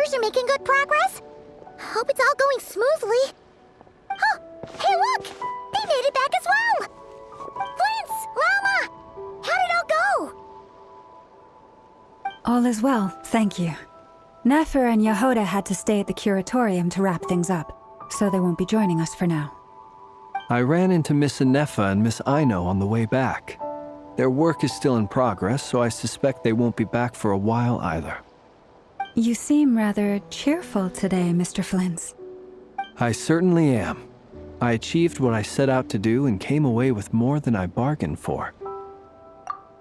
repairs are making good progress. Hope it's all going smoothly. Oh, hey look! They made it back as well! Flintz! Llama! How did it all go? All is well, thank you. Nefer and Yehuda had to stay at the curatorium to wrap things up, so they won't be joining us for now. I ran into Miss Anefa and Miss Aino on the way back. Their work is still in progress, so I suspect they won't be back for a while either. You seem rather cheerful today, Mr. Flintz. I certainly am. I achieved what I set out to do and came away with more than I bargained for.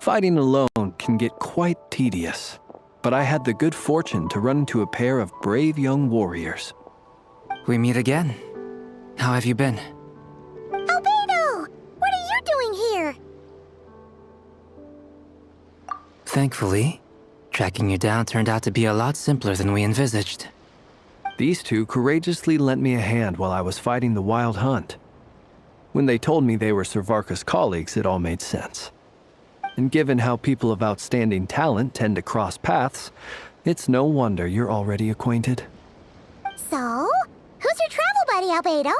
Fighting alone can get quite tedious, but I had the good fortune to run into a pair of brave young warriors. We meet again. How have you been? Albedo! What are you doing here? Thankfully, tracking you down turned out to be a lot simpler than we envisaged. These two courageously lent me a hand while I was fighting the wild hunt. When they told me they were Servarka's colleagues, it all made sense. And given how people of outstanding talent tend to cross paths, it's no wonder you're already acquainted. So, who's your travel buddy, Albedo?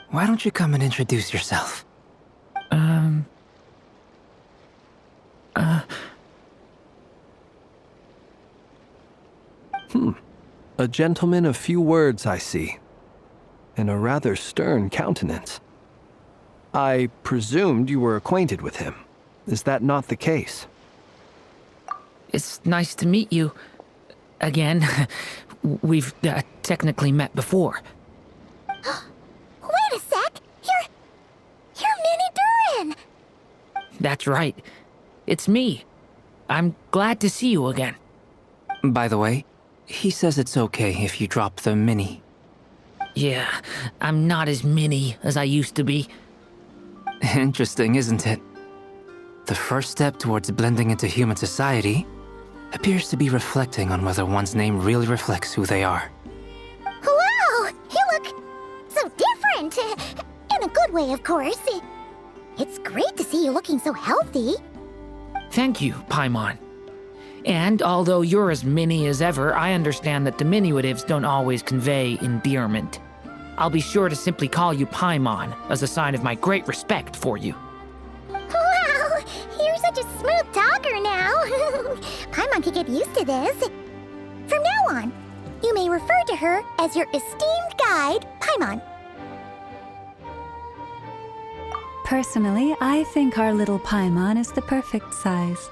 Why don't you come and introduce yourself? A gentleman of few words, I see, and a rather stern countenance. I presumed you were acquainted with him. Is that not the case? It's nice to meet you. Again. We've technically met before. Wait a sec! You're Mini Durin! That's right. It's me. I'm glad to see you again. By the way, he says it's okay if you drop the mini. Yeah, I'm not as mini as I used to be. Interesting, isn't it? The first step towards blending into human society appears to be reflecting on whether one's name really reflects who they are. Wow! You look so different! In a good way, of course. It's great to see you looking so healthy. Thank you, Paimon. And although you're as mini as ever, I understand that diminutives don't always convey endearment. I'll be sure to simply call you Paimon as a sign of my great respect for you. Wow! You're such a smooth talker now. Paimon could get used to this. From now on, you may refer to her as your esteemed guide, Paimon. Personally, I think our little Paimon is the perfect size.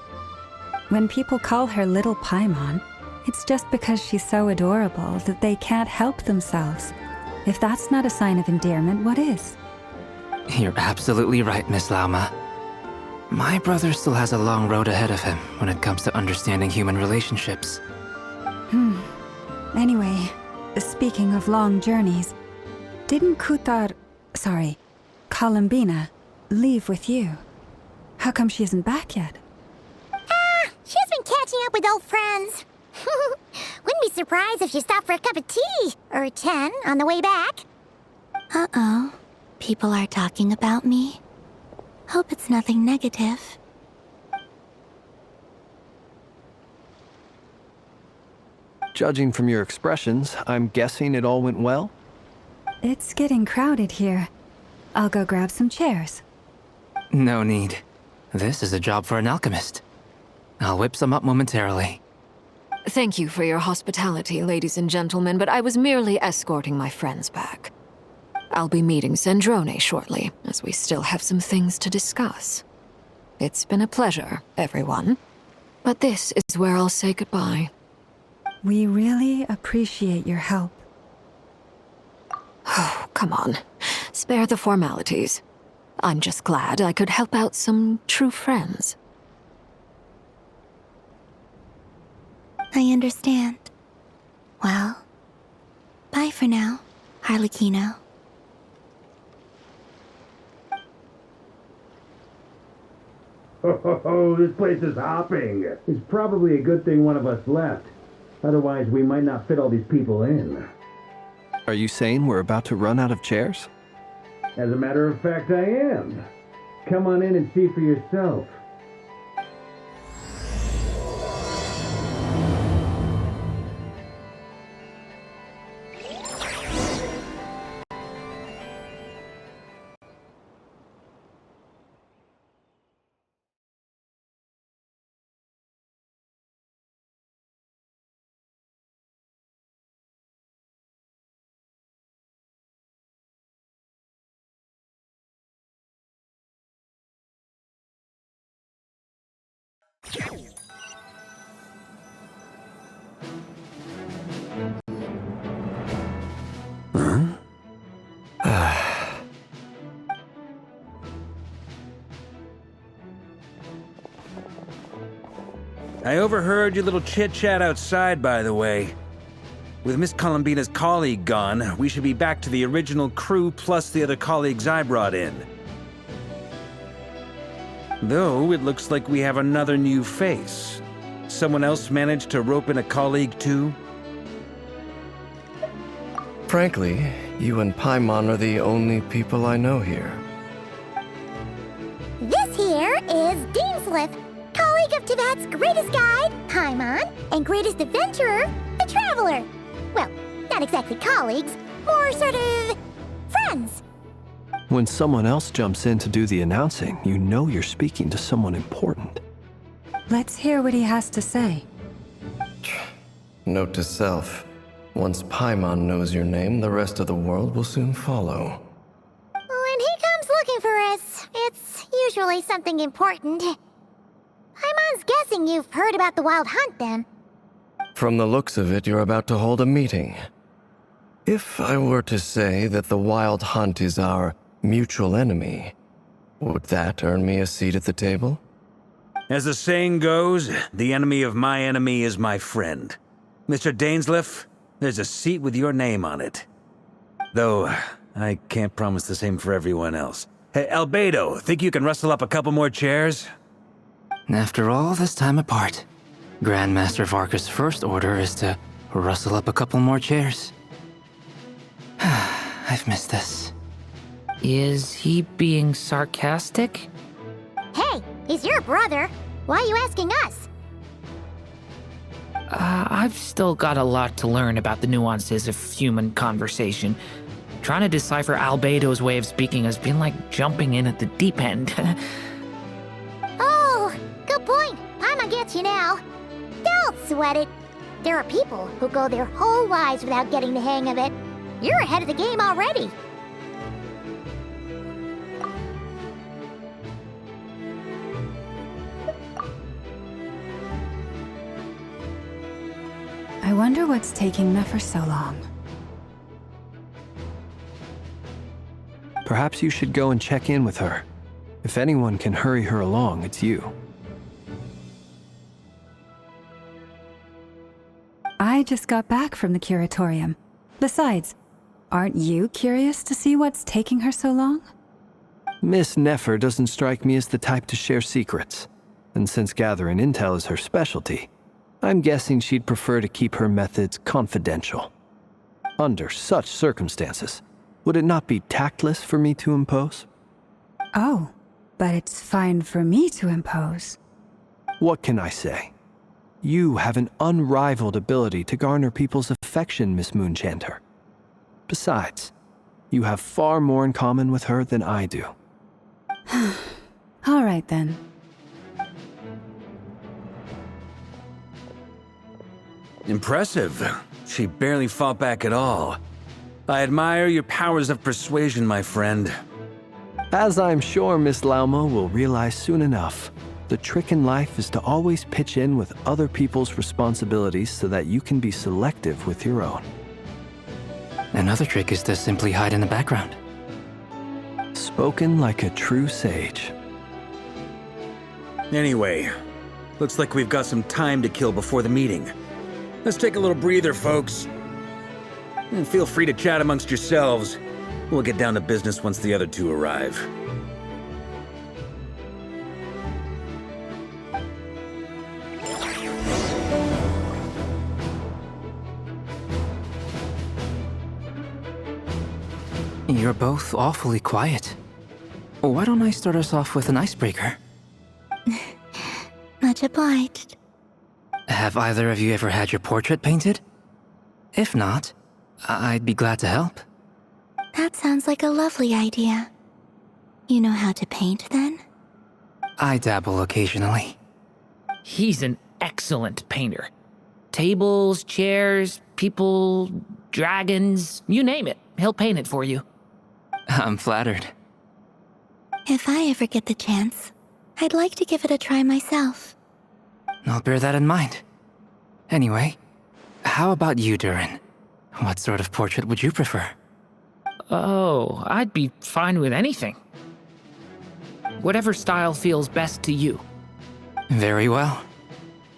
When people call her Little Paimon, it's just because she's so adorable that they can't help themselves. If that's not a sign of endearment, what is? You're absolutely right, Miss Lauma. My brother still has a long road ahead of him when it comes to understanding human relationships. Anyway, speaking of long journeys, didn't Columbina, leave with you? How come she isn't back yet? She's been catching up with old friends. Wouldn't be surprised if she stopped for a cup of tea, or 10, on the way back. Uh-oh. People are talking about me. Hope it's nothing negative. Judging from your expressions, I'm guessing it all went well? It's getting crowded here. I'll go grab some chairs. No need. This is a job for an alchemist. I'll whip some up momentarily. Thank you for your hospitality, ladies and gentlemen, but I was merely escorting my friends back. I'll be meeting Zendrone shortly, as we still have some things to discuss. It's been a pleasure, everyone. But this is where I'll say goodbye. We really appreciate your help. Oh, come on. Spare the formalities. I'm just glad I could help out some true friends. I understand. Well, bye for now, Harlequino. Oh, this place is hopping. It's probably a good thing one of us left. Otherwise, we might not fit all these people in. Are you saying we're about to run out of chairs? As a matter of fact, I am. Come on in and see for yourself. I overheard your little chit-chat outside, by the way. With Miss Columbina's colleague gone, we should be back to the original crew plus the other colleagues I brought in. Though, it looks like we have another new face. Someone else managed to rope in a colleague too? Frankly, you and Paimon are the only people I know here. This here is Deanslip, colleague of Tibet's greatest guide, Paimon, and greatest adventurer, the Traveler. Well, not exactly colleagues, more sort of friends. When someone else jumps in to do the announcing, you know you're speaking to someone important. Let's hear what he has to say. Note to self. Once Paimon knows your name, the rest of the world will soon follow. When he comes looking for us, it's usually something important. Paimon's guessing you've heard about the Wild Hunt, then. From the looks of it, you're about to hold a meeting. If I were to say that the Wild Hunt is our mutual enemy, would that earn me a seat at the table? As the saying goes, the enemy of my enemy is my friend. Mr. Dainsleif, there's a seat with your name on it. Though, I can't promise the same for everyone else. Hey, Albedo, think you can rustle up a couple more chairs? After all this time apart, Grandmaster Varka's first order is to rustle up a couple more chairs. I've missed this. Is he being sarcastic? Hey, he's your brother. Why are you asking us? I've still got a lot to learn about the nuances of human conversation. Trying to decipher Albedo's way of speaking has been like jumping in at the deep end. Oh, good point. Paimon gets you now. Don't sweat it. There are people who go their whole lives without getting the hang of it. You're ahead of the game already. I wonder what's taking Nefer so long. Perhaps you should go and check in with her. If anyone can hurry her along, it's you. I just got back from the curatorium. Besides, aren't you curious to see what's taking her so long? Miss Nefer doesn't strike me as the type to share secrets. And since gathering intel is her specialty, I'm guessing she'd prefer to keep her methods confidential. Under such circumstances, would it not be tactless for me to impose? Oh, but it's fine for me to impose. What can I say? You have an unrivaled ability to garner people's affection, Miss Moonchanter. Besides, you have far more in common with her than I do. All right then. Impressive. She barely fought back at all. I admire your powers of persuasion, my friend. As I'm sure Miss Lauma will realize soon enough, the trick in life is to always pitch in with other people's responsibilities so that you can be selective with your own. Another trick is to simply hide in the background. Spoken like a true sage. Anyway, looks like we've got some time to kill before the meeting. Let's take a little breather, folks. And feel free to chat amongst yourselves. We'll get down to business once the other two arrive. You're both awfully quiet. Why don't I start us off with an icebreaker? Much obliged. Have either of you ever had your portrait painted? If not, I'd be glad to help. That sounds like a lovely idea. You know how to paint, then? I dabble occasionally. He's an excellent painter. Tables, chairs, people, dragons, you name it. He'll paint it for you. I'm flattered. If I ever get the chance, I'd like to give it a try myself. I'll bear that in mind. Anyway, how about you, Durin? What sort of portrait would you prefer? Oh, I'd be fine with anything. Whatever style feels best to you. Very well.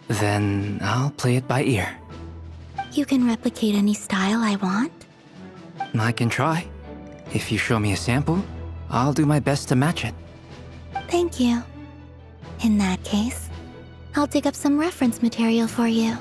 Then I'll play it by ear. You can replicate any style I want? I can try. If you show me a sample, I'll do my best to match it. Thank you. In that case, I'll dig up some reference material for you.